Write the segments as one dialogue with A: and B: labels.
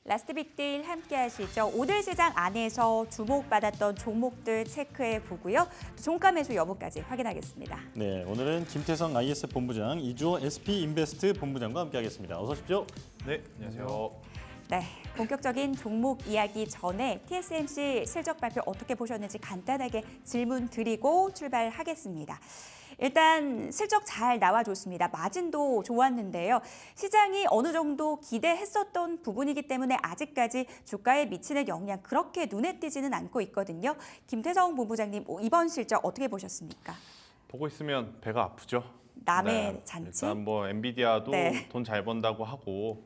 A: 라스트 빅딜 함께 하시죠. 오늘 시장 안에서 주목받았던 종목들 체크해 보고요. 종가 매수 여부까지 확인하겠습니다.
B: 네, 오늘은 김태성 IS 본부장, 이주호 SP 인베스트 본부장과 함께하겠습니다. 어서 오십시오.
C: 네, 안녕하세요.
A: 네, 본격적인 종목 이야기 전에 TSMC 실적 발표 어떻게 보셨는지 간단하게 질문 드리고 출발하겠습니다. 일단 실적 잘 나와줬습니다. 마진도 좋았는데요. 시장이 어느 정도 기대했었던 부분이기 때문에 아직까지 주가에 미치는 영향 그렇게 눈에 띄지는 않고 있거든요. 김태성 본부장님, 이번 실적 어떻게 보셨습니까?
C: 보고 있으면 배가 아프죠.
A: 남의 잔치?
C: 일단 뭐 엔비디아도
A: 네.
C: 돈 잘 번다고 하고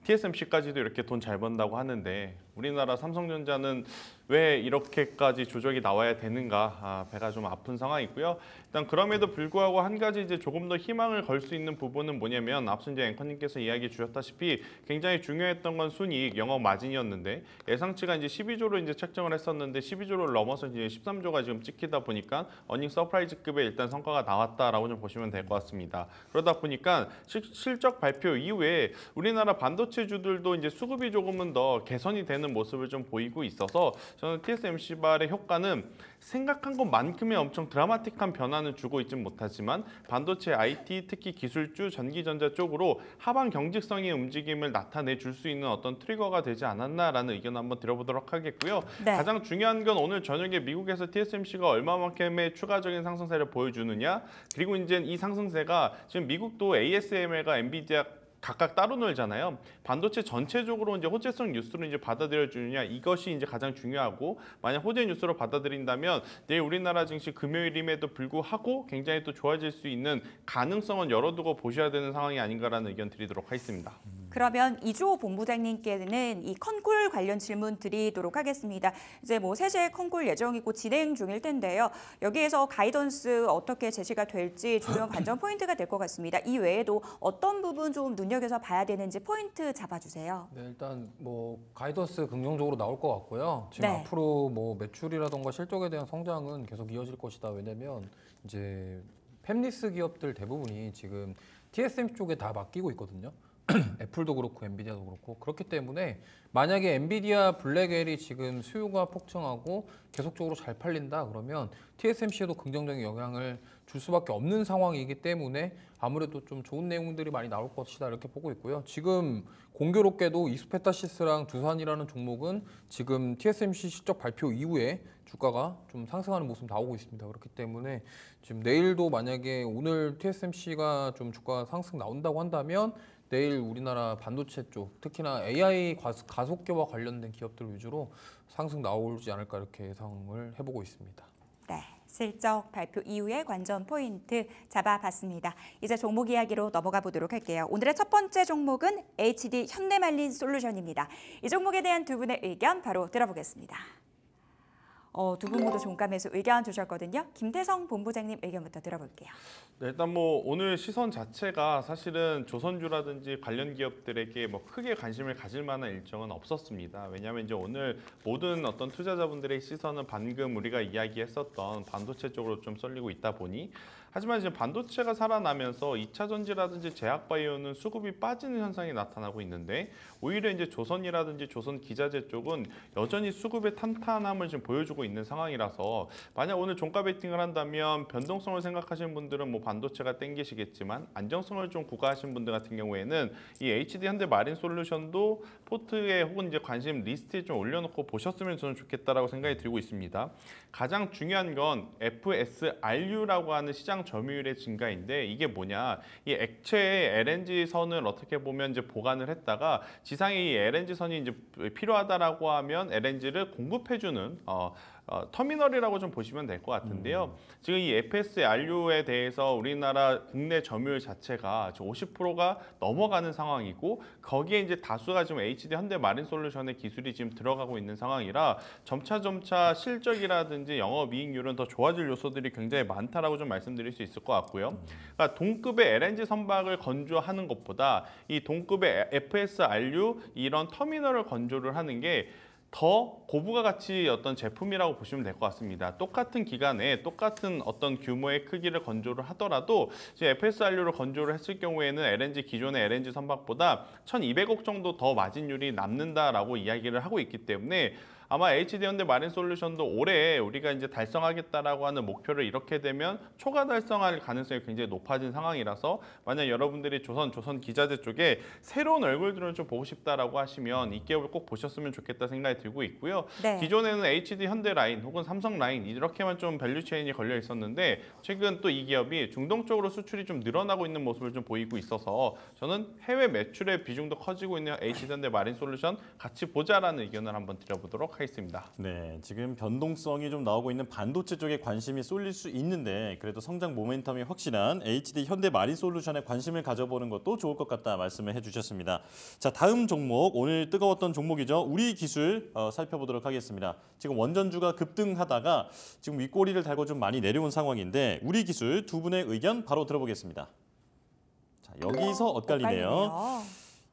C: TSMC까지도 이렇게 돈 잘 번다고 하는데 우리나라 삼성전자는 왜 이렇게까지 조정이 나와야 되는가 배가 좀 아픈 상황이고요. 일단 그럼에도 불구하고 한 가지 이제 조금 더 희망을 걸 수 있는 부분은 뭐냐면 앞서 이제 앵커님께서 이야기 주셨다시피 굉장히 중요했던 건 순이익 영업 마진이었는데 예상치가 이제 12조로 이제 책정을 했었는데 12조를 넘어서 이제 13조가 지금 찍히다 보니까 어닝 서프라이즈급의 일단 성과가 나왔다라고 좀 보시면 될 것 같습니다. 그러다 보니까 실적 발표 이후에 우리나라 반도체주들도 이제 수급이 조금은 더 개선이 되는 모습을 좀 보이고 있어서 저는 TSMC발의 효과는 생각한 것만큼의 엄청 드라마틱한 변화는 주고 있진 못하지만 반도체 IT, 특히 기술주, 전기전자 쪽으로 하방 경직성의 움직임을 나타내 줄 수 있는 어떤 트리거가 되지 않았나라는 의견 한번 들어보도록 하겠고요.
A: 네.
C: 가장 중요한 건 오늘 저녁에 미국에서 TSMC가 얼마만큼의 추가적인 상승세를 보여주느냐, 그리고 이제 이 상승세가 지금 미국도 ASML과 엔비디아 각각 따로 놀잖아요. 반도체 전체적으로 이제 호재성 뉴스로 이제 받아들여 주느냐 이것이 이제 가장 중요하고 만약 호재 뉴스로 받아들인다면 내일 우리나라 증시 금요일임에도 불구하고 굉장히 또 좋아질 수 있는 가능성은 열어두고 보셔야 되는 상황이 아닌가라는 의견 드리도록 하겠습니다.
A: 그러면 이주호 본부장님께는 이 컨콜 관련 질문 드리도록 하겠습니다. 이제 뭐 세제 컨콜 예정이고 진행 중일 텐데요. 여기에서 가이던스 어떻게 제시가 될지 주요 관전 포인트가 될 것 같습니다. 이 외에도 어떤 부분 좀 눈여겨서 봐야 되는지 포인트 잡아주세요.
D: 네, 일단 뭐 가이던스 긍정적으로 나올 것 같고요. 지금
A: 네.
D: 앞으로 뭐 매출이라던가 실적에 대한 성장은 계속 이어질 것이다. 왜냐면 이제 팹리스 기업들 대부분이 지금 TSMC 쪽에 다 맡기고 있거든요. 애플도 그렇고 엔비디아도 그렇고 그렇기 때문에 만약에 엔비디아 블랙엘이 지금 수요가 폭증하고 계속적으로 잘 팔린다 그러면 TSMC에도 긍정적인 영향을 줄 수밖에 없는 상황이기 때문에 아무래도 좀 좋은 내용들이 많이 나올 것이다 이렇게 보고 있고요. 지금 공교롭게도 이스페타시스랑 두산이라는 종목은 지금 TSMC 실적 발표 이후에 주가가 좀 상승하는 모습 나오고 있습니다. 그렇기 때문에 지금 내일도 만약에 오늘 TSMC가 좀 주가 상승 나온다고 한다면 내일 우리나라 반도체 쪽, 특히나 AI 가속기와 관련된 기업들 위주로 상승 나오지 않을까 이렇게 예상을 해보고 있습니다.
A: 네, 실적 발표 이후에 관전 포인트 잡아봤습니다. 이제 종목 이야기로 넘어가 보도록 할게요. 오늘의 첫 번째 종목은 HD 현대말린 솔루션입니다. 이 종목에 대한 두 분의 의견 바로 들어보겠습니다. 두 분 모두 종가 매수 의견 주셨거든요. 김태성 본부장님 의견부터 들어볼게요.
C: 네, 일단 뭐 오늘 시선 자체가 사실은 조선주라든지 관련 기업들에게 뭐 크게 관심을 가질 만한 일정은 없었습니다. 왜냐하면 이제 오늘 모든 어떤 투자자분들의 시선은 방금 우리가 이야기했었던 반도체 쪽으로 좀 쏠리고 있다 보니 하지만 이제 반도체가 살아나면서 2차 전지라든지 제약바이오는 수급이 빠지는 현상이 나타나고 있는데 오히려 이제 조선이라든지 조선 기자재 쪽은 여전히 수급의 탄탄함을 지금 보여주고 있는 상황이라서 만약 오늘 종가 베팅을 한다면 변동성을 생각하시는 분들은 뭐 반도체가 땡기시겠지만 안정성을 좀 구가하신 분들 같은 경우에는 이 HD 현대 마린 솔루션도 포트에 혹은 이제 관심 리스트에 좀 올려놓고 보셨으면 저는 좋겠다라고 생각이 들고 있습니다. 가장 중요한 건 FSRU라고 하는 시장 점유율의 증가인데 이게 뭐냐? 이 액체의 LNG 선을 어떻게 보면 이제 보관을 했다가 지상에 이 LNG 선이 이제 필요하다라고 하면 LNG를 공급해주는 터미널이라고 좀 보시면 될 것 같은데요. 지금 이 FSRU에 대해서 우리나라 국내 점유율 자체가 50%가 넘어가는 상황이고 거기에 이제 다수가 지금 HD 현대 마린 솔루션의 기술이 지금 들어가고 있는 상황이라 점차 실적이라든지 영업이익률은 더 좋아질 요소들이 굉장히 많다라고 좀 말씀드릴 수 있을 것 같고요. 그러니까 동급의 LNG 선박을 건조하는 것보다 이 동급의 FSRU 이런 터미널을 건조를 하는 게 더 고부가 가치 어떤 제품이라고 보시면 될 것 같습니다. 똑같은 기간에 똑같은 어떤 규모의 크기를 건조를 하더라도 이제 FSRU를 건조를 했을 경우에는 LNG 기존의 LNG 선박보다 1,200억 정도 더 마진율이 남는다라고 이야기를 하고 있기 때문에 아마 HD 현대 마린솔루션도 올해 우리가 이제 달성하겠다라고 하는 목표를 이렇게 되면 초과 달성할 가능성이 굉장히 높아진 상황이라서 만약 여러분들이 조선 기자재 쪽에 새로운 얼굴들을 좀 보고 싶다라고 하시면 이 기업을 꼭 보셨으면 좋겠다 생각이 들고 있고요.
A: 네.
C: 기존에는 HD 현대 라인 혹은 삼성 라인 이렇게만 좀 밸류 체인이 걸려 있었는데 최근 또 이 기업이 중동 쪽으로 수출이 좀 늘어나고 있는 모습을 좀 보이고 있어서 저는 해외 매출의 비중도 커지고 있는 HD 현대 마린솔루션 같이 보자라는 의견을 한번 드려보도록 하겠습니다.
B: 네, 지금 변동성이 좀 나오고 있는 반도체 쪽에 관심이 쏠릴 수 있는데 그래도 성장 모멘텀이 확실한 HD 현대 마린솔루션에 관심을 가져보는 것도 좋을 것 같다 말씀을 해주셨습니다. 자, 다음 종목 오늘 뜨거웠던 종목이죠. 우리 기술 살펴보도록 하겠습니다. 지금 원전주가 급등하다가 지금 윗꼬리를 달고 좀 많이 내려온 상황인데 우리 기술 두 분의 의견 바로 들어보겠습니다. 자, 여기서 엇갈리네요.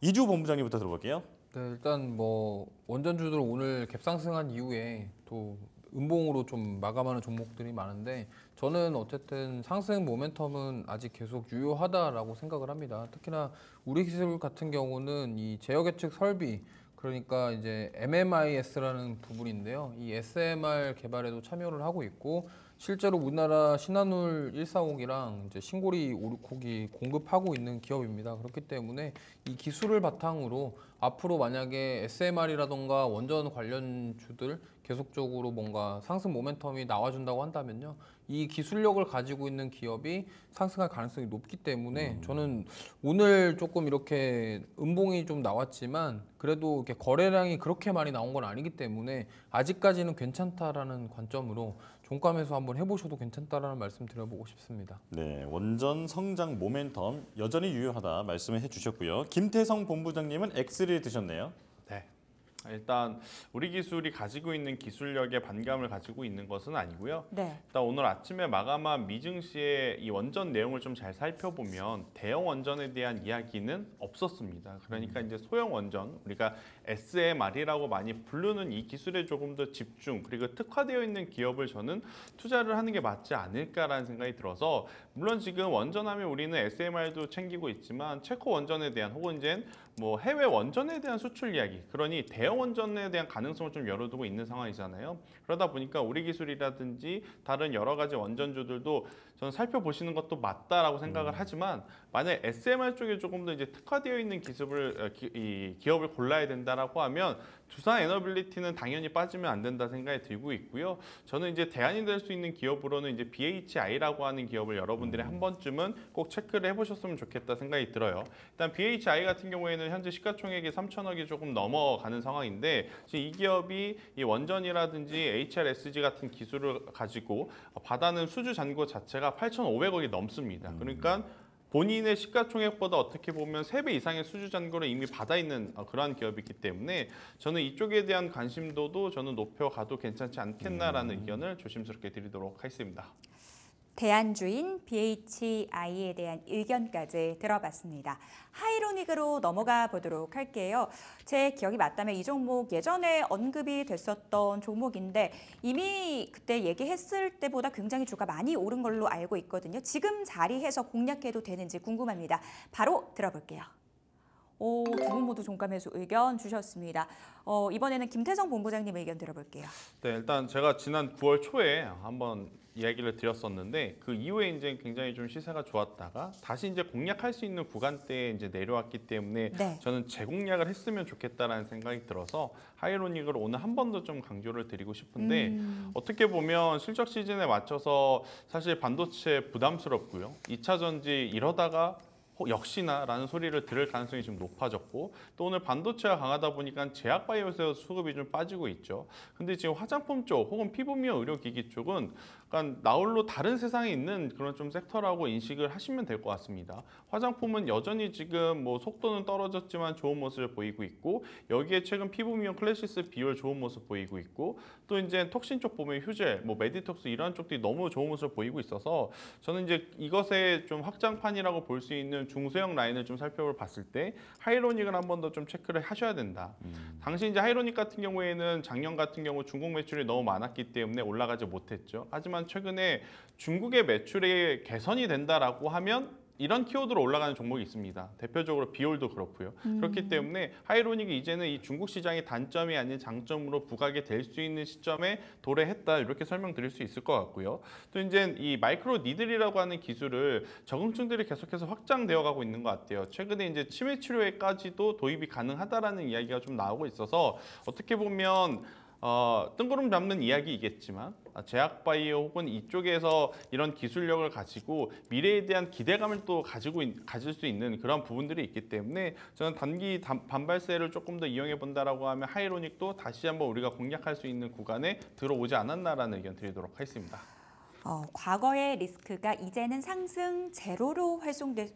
B: 이주 본부장님부터 들어볼게요.
D: 네, 일단 뭐 원전주들 오늘 갭상승한 이후에 또 음봉으로 좀 마감하는 종목들이 많은데 저는 어쨌든 상승 모멘텀은 아직 계속 유효하다라고 생각을 합니다. 특히나 우리 기술 같은 경우는 이 제어 예측 설비 그러니까 이제 MMIS라는 부분인데요. 이 SMR 개발에도 참여를 하고 있고 실제로 우리나라 신한울 140이랑 이제 신고리 569기 공급하고 있는 기업입니다. 그렇기 때문에 이 기술을 바탕으로 앞으로 만약에 SMR이라던가 원전 관련주들 계속적으로 뭔가 상승 모멘텀이 나와준다고 한다면요. 이 기술력을 가지고 있는 기업이 상승할 가능성이 높기 때문에 저는 오늘 조금 이렇게 음봉이 좀 나왔지만 그래도 이렇게 거래량이 그렇게 많이 나온 건 아니기 때문에 아직까지는 괜찮다라는 관점으로 종가 매수 한번 해보셔도 괜찮다라는 말씀 드려보고 싶습니다.
B: 네, 원전 성장 모멘텀 여전히 유효하다 말씀을 해주셨고요. 김태성 본부장님은 X를 드셨네요.
C: 네. 일단 우리 기술이 가지고 있는 기술력에 반감을 가지고 있는 것은 아니고요.
A: 네.
C: 일단 오늘 아침에 마감한 미증시의 이 원전 내용을 좀 잘 살펴보면 대형 원전에 대한 이야기는 없었습니다. 그러니까 이제 소형 원전, 우리가 SMR이라고 많이 부르는 이 기술에 조금 더 집중 그리고 특화되어 있는 기업을 저는 투자를 하는 게 맞지 않을까라는 생각이 들어서 물론 지금 원전하면 우리는 SMR도 챙기고 있지만 체코 원전에 대한 혹은 이제 뭐 해외 원전에 대한 수출 이야기 그러니 대형 원전에 대한 가능성을 좀 열어두고 있는 상황이잖아요. 그러다 보니까 우리 기술이라든지 다른 여러 가지 원전주들도 저는 살펴보시는 것도 맞다라고 생각을 하지만 만약 SMR 쪽에 조금 더 이제 특화되어 있는 기업을 골라야 된다라고 하면 두산 에너빌리티는 당연히 빠지면 안 된다 생각이 들고 있고요. 저는 이제 대안이 될 수 있는 기업으로는 이제 BHI라고 하는 기업을 여러분들이 한 번쯤은 꼭 체크를 해보셨으면 좋겠다 생각이 들어요. 일단 BHI 같은 경우에는 현재 시가총액이 3천억이 조금 넘어가는 상황인데 지금 이 기업이 이 원전이라든지 HRSG 같은 기술을 가지고 받아는 수주 잔고 자체가 8,500억이 넘습니다. 그러니까 본인의 시가총액보다 어떻게 보면 3배 이상의 수주 잔고를 이미 받아 있는 그러한 기업이기 때문에 저는 이쪽에 대한 관심도도 저는 높여가도 괜찮지 않겠나라는 의견을 조심스럽게 드리도록 하겠습니다.
A: 대안주인 BHI에 대한 의견까지 들어봤습니다. 하이로닉으로 넘어가 보도록 할게요. 제 기억이 맞다면 이 종목 예전에 언급이 됐었던 종목인데 이미 그때 얘기했을 때보다 굉장히 주가 많이 오른 걸로 알고 있거든요. 지금 자리해서 공략해도 되는지 궁금합니다. 바로 들어볼게요. 두 분 모두 종가 매수 의견 주셨습니다. 이번에는 김태성 본부장님 의견 들어볼게요.
C: 네, 일단 제가 지난 9월 초에 한번 이야기를 드렸었는데 그 이후에 이제 굉장히 좀 시세가 좋았다가 다시 이제 공략할 수 있는 구간대에 이제 내려왔기 때문에
A: 네.
C: 저는 재공략을 했으면 좋겠다라는 생각이 들어서 하이로닉을 오늘 한 번 더 좀 강조를 드리고 싶은데 어떻게 보면 실적 시즌에 맞춰서 사실 반도체 부담스럽고요. 2차 전지 이러다가 역시나라는 소리를 들을 가능성이 좀 높아졌고 또 오늘 반도체가 강하다 보니까 제약바이오에서 수급이 좀 빠지고 있죠. 근데 지금 화장품 쪽 혹은 피부 미용 의료기기 쪽은 약간 나홀로 다른 세상에 있는 그런 좀 섹터라고 인식을 하시면 될 것 같습니다. 화장품은 여전히 지금 뭐 속도는 떨어졌지만 좋은 모습을 보이고 있고 여기에 최근 피부 미용 클래시스 비율 좋은 모습 보이고 있고 또 이제 톡신 쪽 보면 휴젤, 뭐 메디톡스 이런 쪽들이 너무 좋은 모습을 보이고 있어서 저는 이제 이것의 좀 확장판이라고 볼 수 있는 있는 중소형 라인을 좀 살펴봤을 때 하이로닉을 한 번 더 좀 체크를 하셔야 된다. 당시 이제 하이로닉 같은 경우에는 작년 같은 경우 중국 매출이 너무 많았기 때문에 올라가지 못했죠. 하지만 최근에 중국의 매출이 개선이 된다라고 하면 이런 키워드로 올라가는 종목이 있습니다. 대표적으로 비올도 그렇고요. 그렇기 때문에 하이로닉이 이제는 이 중국 시장의 단점이 아닌 장점으로 부각이 될 수 있는 시점에 도래했다 이렇게 설명드릴 수 있을 것 같고요. 또 이제 이 마이크로 니들이라고 하는 기술을 적응층들이 계속해서 확장되어 가고 있는 것 같아요. 최근에 이제 치매 치료에까지도 도입이 가능하다라는 이야기가 좀 나오고 있어서 어떻게 보면 뜬구름 잡는 이야기이겠지만 제약바이오 혹은 이쪽에서 이런 기술력을 가지고 미래에 대한 기대감을 또 가질 수 있는 그런 부분들이 있기 때문에 저는 단기 반발세를 조금 더 이용해 본다라고 하면 하이로닉도 다시 한번 우리가 공략할 수 있는 구간에 들어오지 않았나라는 의견 드리도록 하겠습니다.
A: 과거의 리스크가 이제는 상승 제로로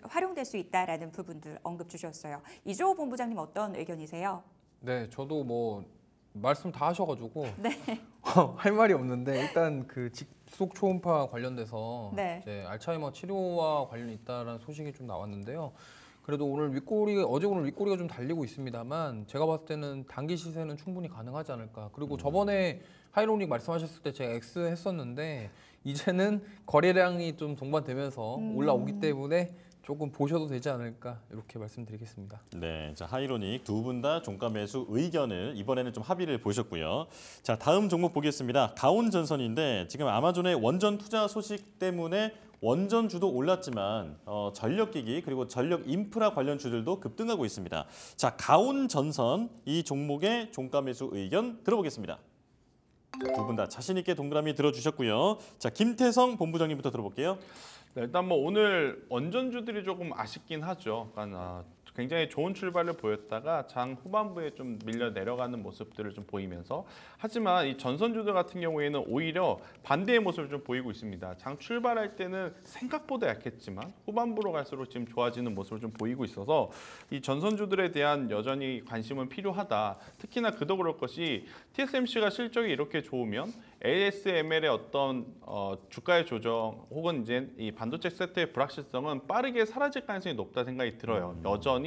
A: 활용될 수 있다라는 부분들 언급 주셨어요. 이주호 본부장님 어떤 의견이세요?
D: 네, 저도 뭐 말씀 다 하셔가지고
A: 네.
D: 할 말이 없는데 일단 그 직속 초음파 관련돼서
A: 네.
D: 이제 알츠하이머 치료와 관련이 있다라는 소식이 좀 나왔는데요. 그래도 어제 오늘 윗꼬리가 좀 달리고 있습니다만 제가 봤을 때는 단기 시세는 충분히 가능하지 않을까. 그리고 저번에 하이로닉 말씀하셨을 때 제가 X 했었는데 이제는 거래량이 좀 동반되면서 올라오기 때문에 조금 보셔도 되지 않을까 이렇게 말씀드리겠습니다.
B: 네, 자 하이로닉 두 분 다 종가 매수 의견을 이번에는 좀 합의를 보셨고요. 자 다음 종목 보겠습니다. 가온전선인데 지금 아마존의 원전 투자 소식 때문에 원전주도 올랐지만 전력기기 그리고 전력 인프라 관련 주들도 급등하고 있습니다. 자 가온전선 이 종목의 종가 매수 의견 들어보겠습니다. 두 분 다 자신 있게 동그라미 들어주셨고요. 자 김태성 본부장님부터 들어볼게요.
C: 네, 일단 뭐 오늘 원전주들이 조금 아쉽긴 하죠. 그러니까 굉장히 좋은 출발을 보였다가 장 후반부에 좀 밀려 내려가는 모습들을 좀 보이면서 하지만 이 전선주들 같은 경우에는 오히려 반대의 모습을 좀 보이고 있습니다. 장 출발할 때는 생각보다 약했지만 후반부로 갈수록 지금 좋아지는 모습을 좀 보이고 있어서 이 전선주들에 대한 여전히 관심은 필요하다. 특히나 그도 그럴 것이 TSMC가 실적이 이렇게 좋으면 ASML의 어떤 주가의 조정 혹은 이제 이 반도체 섹터의 불확실성은 빠르게 사라질 가능성이 높다 생각이 들어요. 여전히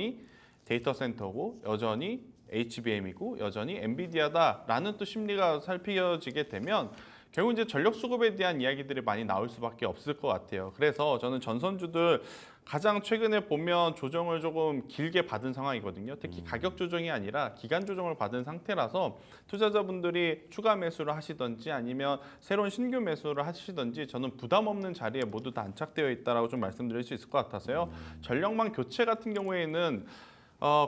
C: 데이터 센터고 여전히 HBM이고 여전히 엔비디아다라는 또 심리가 살피어지게 되면 결국 이제 전력 수급에 대한 이야기들이 많이 나올 수밖에 없을 것 같아요. 그래서 저는 전선주들 가장 최근에 보면 조정을 조금 길게 받은 상황이거든요. 특히 가격 조정이 아니라 기간 조정을 받은 상태라서 투자자분들이 추가 매수를 하시든지 아니면 새로운 신규 매수를 하시든지 저는 부담 없는 자리에 모두 다 안착되어 있다라고 좀 말씀드릴 수 있을 것 같아서요. 전력망 교체 같은 경우에는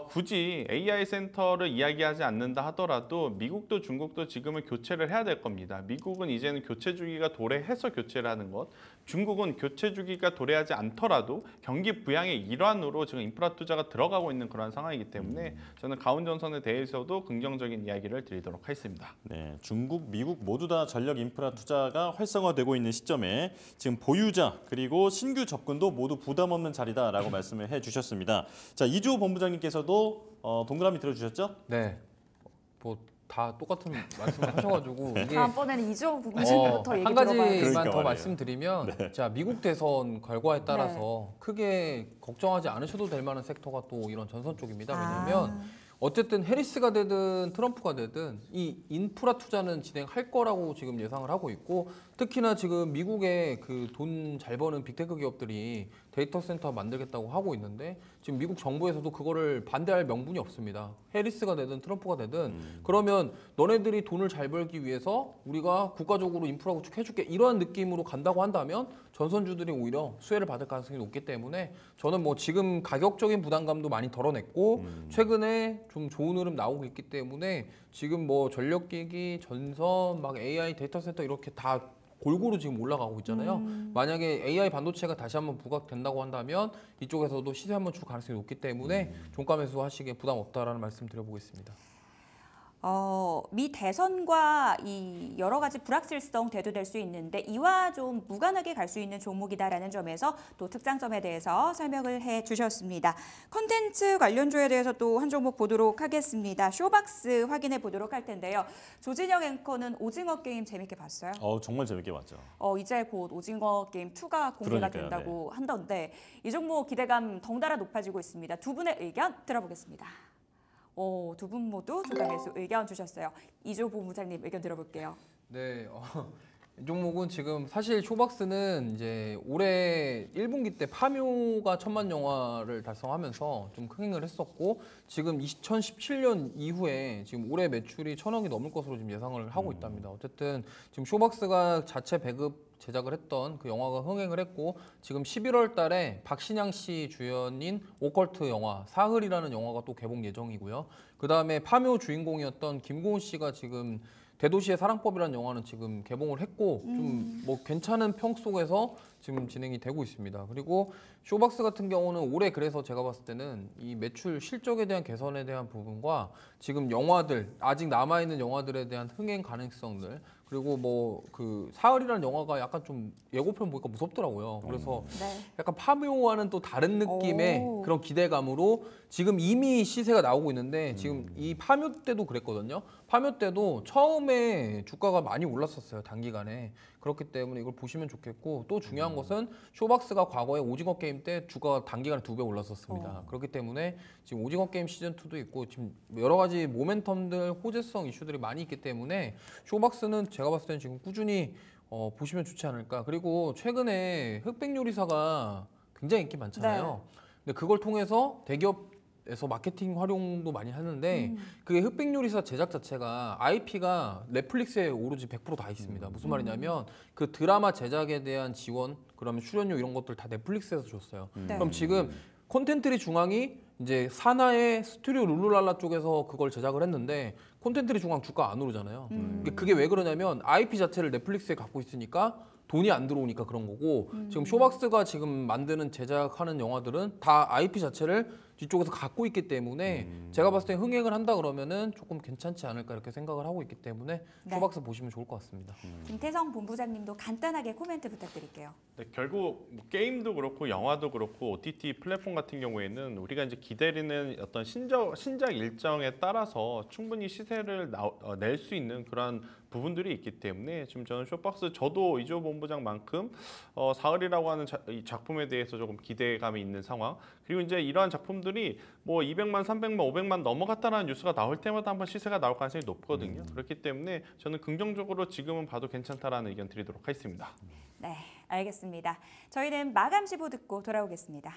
C: 굳이 AI 센터를 이야기하지 않는다 하더라도 미국도 중국도 지금은 교체를 해야 될 겁니다. 미국은 이제는 교체 주기가 도래해서 교체를 하는 것, 중국은 교체 주기가 도래하지 않더라도 경기 부양의 일환으로 지금 인프라 투자가 들어가고 있는 그런 상황이기 때문에 저는 가온전선에 대해서도 긍정적인 이야기를 드리도록 하겠습니다.
B: 네, 중국, 미국 모두 다 전력 인프라 투자가 활성화되고 있는 시점에 지금 보유자 그리고 신규 접근도 모두 부담 없는 자리다라고 말씀을 해주셨습니다. 자 이주호 본부장님께서도 동그라미 들어주셨죠?
D: 네, 뭐 다 똑같은 말씀을 하셔가지고 이게
A: 다음번에는 이주호 본부장님부터 얘기
D: 한
A: 들어봐야
D: 가지만
B: 그러니까
D: 더
B: 말이에요.
D: 말씀드리면 자 미국 대선 결과에 따라서 크게 걱정하지 않으셔도 될 만한 섹터가 또 이런 전선 쪽입니다. 왜냐하면 어쨌든 해리스가 되든 트럼프가 되든 이 인프라 투자는 진행할 거라고 지금 예상을 하고 있고 특히나 지금 미국의 그 돈 잘 버는 빅테크 기업들이 데이터 센터 만들겠다고 하고 있는데 지금 미국 정부에서도 그거를 반대할 명분이 없습니다. 해리스가 되든 트럼프가 되든 그러면 너네들이 돈을 잘 벌기 위해서 우리가 국가적으로 인프라 구축해줄게 이런 느낌으로 간다고 한다면 전선주들이 오히려 수혜를 받을 가능성이 높기 때문에 저는 뭐 지금 가격적인 부담감도 많이 덜어냈고 최근에 좀 좋은 흐름 나오고 있기 때문에 지금 뭐 전력기기, 전선, 막 AI 데이터 센터 이렇게 다 골고루 지금 올라가고 있잖아요. 만약에 AI 반도체가 다시 한번 부각된다고 한다면 이쪽에서도 시세 한번 줄 가능성이 높기 때문에 종가 매수 하시기에 부담 없다라는 말씀 드려보겠습니다.
A: 미 대선과 이 여러 가지 불확실성 대두될 수 있는데 이와 좀 무관하게 갈 수 있는 종목이다라는 점에서 또 특장점에 대해서 설명을 해주셨습니다. 컨텐츠 관련주에 대해서 또 한 종목 보도록 하겠습니다. 쇼박스 확인해 보도록 할 텐데요. 조진영 앵커는 오징어 게임 재밌게 봤어요?
B: 정말 재밌게 봤죠.
A: 이제 곧 오징어 게임 2가 공개가
B: 그러니까요,
A: 된다고 한던데 이 종목 기대감 덩달아 높아지고 있습니다. 두 분의 의견 들어보겠습니다. 두 분 모두 조가 매수 의견 주셨어요. 이조 본부장님 의견 들어볼게요.
D: 네, 이 종목은 지금 사실 쇼박스는 이제 올해 1분기 때 파묘가 1000만 영화를 달성하면서 좀 흥행을 했었고 지금 2017년 이후에 지금 올해 매출이 1000억이 넘을 것으로 지금 예상을 하고 있답니다. 어쨌든 지금 쇼박스가 자체 배급 제작을 했던 그 영화가 흥행을 했고 지금 11월 달에 박신양 씨 주연인 오컬트 영화 사흘이라는 영화가 또 개봉 예정이고요. 그다음에 파묘 주인공이었던 김고은 씨가 지금 대도시의 사랑법이라는 영화는 지금 개봉을 했고 좀 뭐 괜찮은 평 속에서 지금 진행이 되고 있습니다. 그리고 쇼박스 같은 경우는 올해 그래서 제가 봤을 때는 이 매출 실적에 대한 개선에 대한 부분과 지금 영화들 아직 남아 있는 영화들에 대한 흥행 가능성들 그리고 뭐 그 사흘이라는 영화가 약간 좀 예고편 보니까 무섭더라고요. 그래서
A: 네.
D: 약간 파묘와는 또 다른 느낌의
A: 오.
D: 그런 기대감으로 지금 이미 시세가 나오고 있는데 지금 이 파묘 때도 그랬거든요. 파묘 때도 처음에 주가가 많이 올랐었어요. 단기간에. 그렇기 때문에 이걸 보시면 좋겠고 또 중요한 것은 쇼박스가 과거에 오징어 게임 때 주가가 단기간에 2배 올랐었습니다. 그렇기 때문에 지금 오징어 게임 시즌2도 있고 지금 여러 가지 모멘텀들 호재성 이슈들이 많이 있기 때문에 쇼박스는 제가 봤을 때는 지금 꾸준히 보시면 좋지 않을까. 그리고 최근에 흑백 요리사가 굉장히 인기 많잖아요. 근데 그걸 통해서 대기업에서 마케팅 활용도 많이 하는데 그게 흑백 요리사 제작 자체가 IP가 넷플릭스에 오로지 100% 다 있습니다. 무슨 말이냐면 그 드라마 제작에 대한 지원, 그러면 출연료 이런 것들 다 넷플릭스에서 줬어요.
A: 네.
D: 그럼 지금 콘텐츠리 중앙이 이제 산하의 스튜디오 룰루랄라 쪽에서 그걸 제작을 했는데 콘텐츠리 중앙 주가 안 오르잖아요. 그게 왜 그러냐면 IP 자체를 넷플릭스에 갖고 있으니까 돈이 안 들어오니까 그런 거고 지금 쇼박스가 지금 만드는 제작하는 영화들은 다 IP 자체를 뒤쪽에서 갖고 있기 때문에 제가 봤을 때 흥행을 한다 그러면은 조금 괜찮지 않을까 이렇게 생각을 하고 있기 때문에
A: 네.
D: 쇼박스 보시면 좋을 것 같습니다.
A: 김태성 본부장님도 간단하게 코멘트 부탁드릴게요.
C: 네, 결국 뭐 게임도 그렇고 영화도 그렇고 OTT 플랫폼 같은 경우에는 우리가 이제 기다리는 어떤 신작 일정에 따라서 충분히 시세를 낼 수 있는 그런 부분들이 있기 때문에 지금 저는 쇼박스 저도 이조 본부장만큼 사흘이라고 하는 이 작품에 대해서 조금 기대감이 있는 상황. 그리고 이제 이러한 작품들이 뭐 200만, 300만, 500만 넘어갔다는 뉴스가 나올 때마다 한번 시세가 나올 가능성이 높거든요. 그렇기 때문에 저는 긍정적으로 지금은 봐도 괜찮다라는 의견 드리도록 하겠습니다.
A: 네, 알겠습니다. 저희는 마감 지보 듣고 돌아오겠습니다.